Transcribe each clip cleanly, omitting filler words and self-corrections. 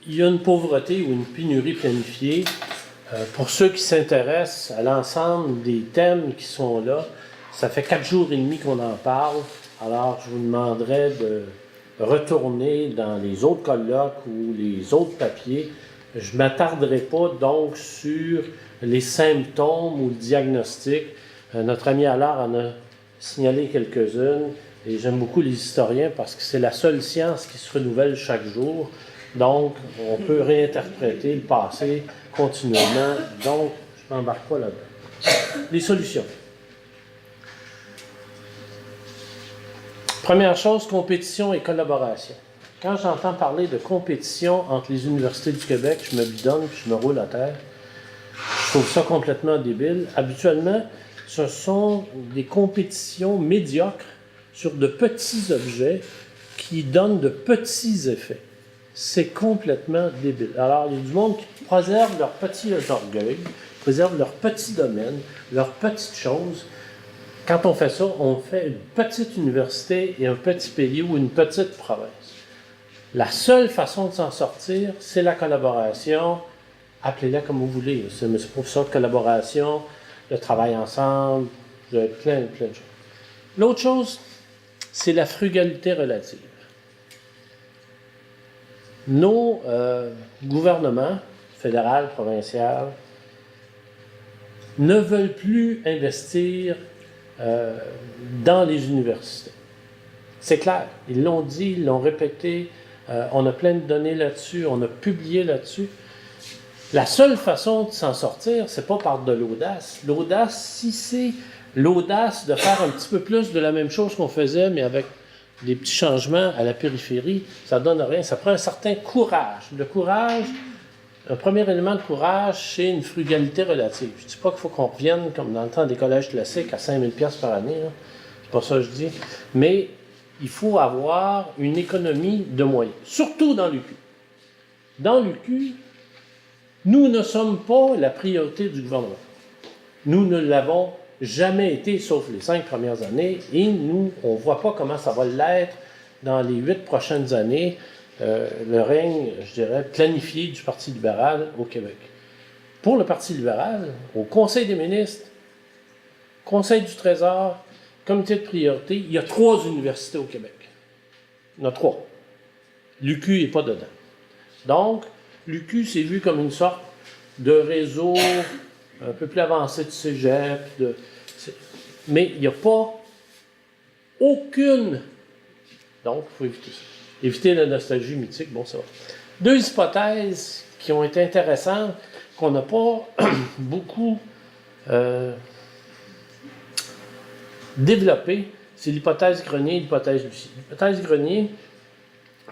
il y a une pauvreté ou une pénurie planifiée. Pour ceux qui s'intéressent à l'ensemble des thèmes qui sont là, ça fait 4 jours et demi qu'on en parle. Alors, je vous demanderai de retourner dans les autres colloques ou les autres papiers. Je ne m'attarderai pas donc sur les symptômes ou le diagnostic. Notre ami Allard en a signalé quelques-unes et j'aime beaucoup les historiens parce que c'est la seule science qui se renouvelle chaque jour. Donc, on peut réinterpréter le passé continuellement. Donc, je ne m'embarque pas là-dedans. Les solutions. Première chose, compétition et collaboration. Quand j'entends parler de compétition entre les universités du Québec, je me bidonne puis je me roule à terre. Je trouve ça complètement débile. Habituellement, ce sont des compétitions médiocres sur de petits objets qui donnent de petits effets. C'est complètement débile. Alors, il y a du monde qui préserve leur petit orgueil, préserve leur petit domaine, leurs petites choses. Quand on fait ça, on fait une petite université et un petit pays ou une petite province. La seule façon de s'en sortir, c'est la collaboration. Appelez-la comme vous voulez. C'est pour ça de collaboration, le travail ensemble, plein de choses. L'autre chose, c'est la frugalité relative. Nos gouvernements, fédéral, provincial, ne veulent plus investir dans les universités. C'est clair, ils l'ont dit, ils l'ont répété, on a plein de données là-dessus, on a publié là-dessus. La seule façon de s'en sortir, c'est pas par de l'audace. L'audace, si c'est l'audace de faire un petit peu plus de la même chose qu'on faisait, mais avec des petits changements à la périphérie, ça donne rien. Ça prend un certain courage. Le courage, un premier élément de courage, c'est une frugalité relative. Je ne dis pas qu'il faut qu'on revienne, comme dans le temps des collèges classiques, à 5 000 $ par année. Là. C'est pas ça que je dis. Mais il faut avoir une économie de moyens. Surtout dans l'UQ. Dans l'UQ, nous ne sommes pas la priorité du gouvernement. Nous ne l'avons jamais été, sauf les 5 premières années, et nous, on ne voit pas comment ça va l'être dans les 8 prochaines années, le règne, je dirais, planifié du Parti libéral au Québec. Pour le Parti libéral, au Conseil des ministres, Conseil du Trésor, Comité de priorité, il y a 3 universités au Québec. Il y en a 3. L'UQ n'est pas dedans. Donc, l'UQ, c'est vu comme une sorte de réseau un peu plus avancé de cégep, mais il n'y a pas aucune... Donc, il faut éviter ça. Éviter la nostalgie mythique, bon, ça va. 2 hypothèses qui ont été intéressantes, qu'on n'a pas beaucoup développées, c'est l'hypothèse Grenier et l'hypothèse Lucie. L'hypothèse Grenier,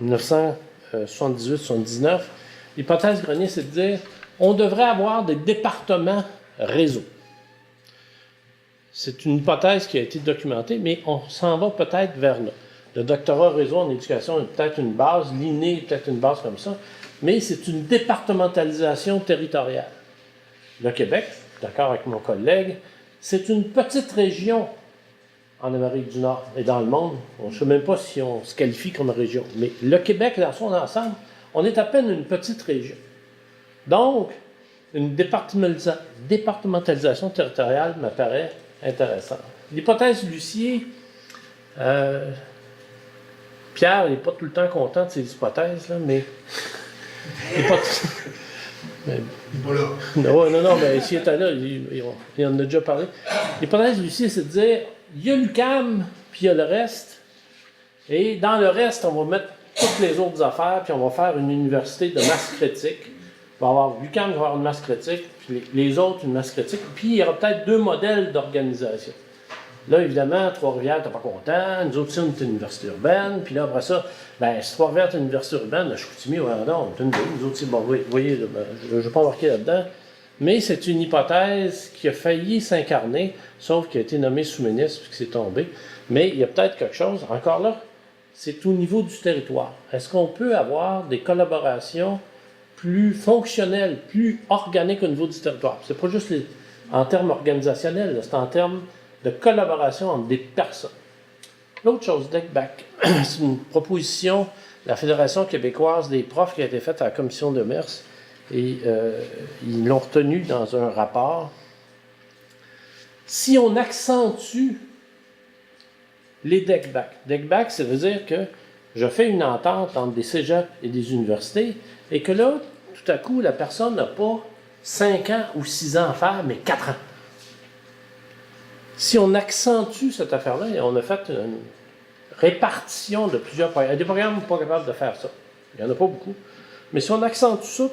1978-79, l'hypothèse Grenier, c'est de dire on devrait avoir des départements réseau. C'est une hypothèse qui a été documentée, mais on s'en va peut-être vers là. Le doctorat réseau en éducation est peut-être une base, l'INE est peut-être une base comme ça, mais c'est une départementalisation territoriale. Le Québec, d'accord avec mon collègue, c'est une petite région en Amérique du Nord et dans le monde. Je ne sais même pas si on se qualifie comme région, mais le Québec, dans son ensemble, on est à peine une petite région. Donc, une départementalisation territoriale m'apparaît intéressante. L'hypothèse Lucier, Pierre n'est pas tout le temps content de ses hypothèses, là, mais... Non, mais s'il était là, il en a déjà parlé. L'hypothèse Lucier, c'est de dire, il y a l'UQAM, puis il y a le reste, et dans le reste, on va mettre toutes les autres affaires, puis on va faire une université de masse critique. On va avoir l'UQAM qui va avoir une masse critique, puis les autres une masse critique, puis il y aura peut-être 2 modèles d'organisation. Là, évidemment, Trois-Rivières, t'es pas content, nous autres, on est une université urbaine, puis là, après ça, si Trois-Rivières est une université urbaine, je Chicoutimi, on est une nous autres, bon, vous voyez, là, je ne vais pas embarquer là-dedans, mais c'est une hypothèse qui a failli s'incarner, sauf qu'il a été nommé sous-ministre, puis que c'est tombé, mais il y a peut-être quelque chose, encore là, c'est au niveau du territoire. Est-ce qu'on peut avoir des collaborations plus fonctionnelles, plus organiques au niveau du territoire? C'est pas juste en termes organisationnels, c'est en termes de collaboration entre des personnes. L'autre chose, DECBAC, c'est une proposition la Fédération québécoise des profs qui a été faite à la commission de Mers, et ils l'ont retenu dans un rapport. Si on accentue les deck-back, ça veut dire que je fais une entente entre des cégeps et des universités, et que là, tout à coup, la personne n'a pas 5 ans ou 6 ans à faire, mais 4 ans. Si on accentue cette affaire-là, et on a fait une répartition de plusieurs programmes. Il y a des programmes pas capables de faire ça. Il n'y en a pas beaucoup. Mais si on accentue ça,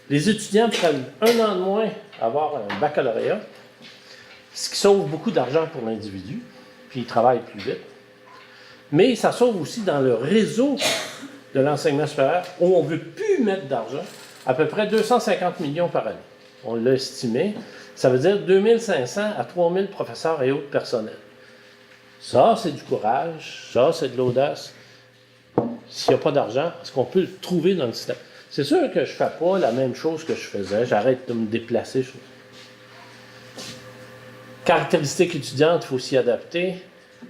les étudiants prennent 1 an de moins à avoir un baccalauréat, ce qui sauve beaucoup d'argent pour l'individu, puis ils travaillent plus vite. Mais ça sauve aussi dans le réseau de l'enseignement supérieur, où on ne veut plus mettre d'argent, à peu près 250 millions par année. On l'a estimé. Ça veut dire 2500 à 3000 professeurs et autres personnels. Ça, c'est du courage. Ça, c'est de l'audace. S'il n'y a pas d'argent, est-ce qu'on peut le trouver dans le système? C'est sûr que je ne fais pas la même chose que je faisais. J'arrête de me déplacer. Caractéristiques étudiantes, il faut s'y adapter.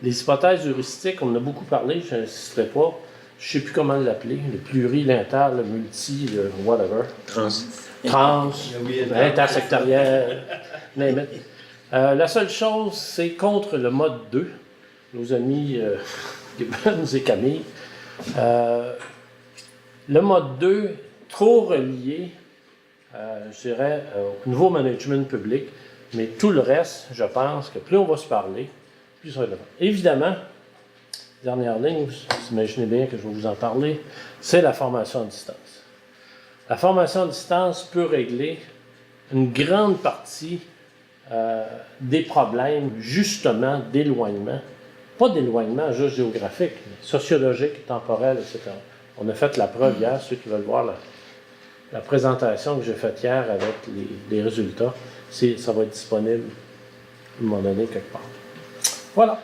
Les hypothèses heuristiques, on en a beaucoup parlé, je n'insisterai pas. Je ne sais plus comment l'appeler. Le pluri, l'inter, le multi, le whatever. Trans, intersectoriel. La seule chose, c'est contre le mode 2. Nos amis Gibbons et Camille. Le mode 2, trop relié, je dirais, au nouveau management public. Mais tout le reste, je pense que plus on va se parler, plus ça va être bon. Évidemment, dernière ligne, vous imaginez bien que je vais vous en parler, c'est la formation à distance. La formation à distance peut régler une grande partie des problèmes, justement, d'éloignement. Pas d'éloignement juste géographique, mais sociologique, temporel, etc. On a fait la preuve hier, ceux qui veulent voir la présentation que j'ai faite hier avec les résultats. Ça va être disponible à un moment donné quelque part. Voilà.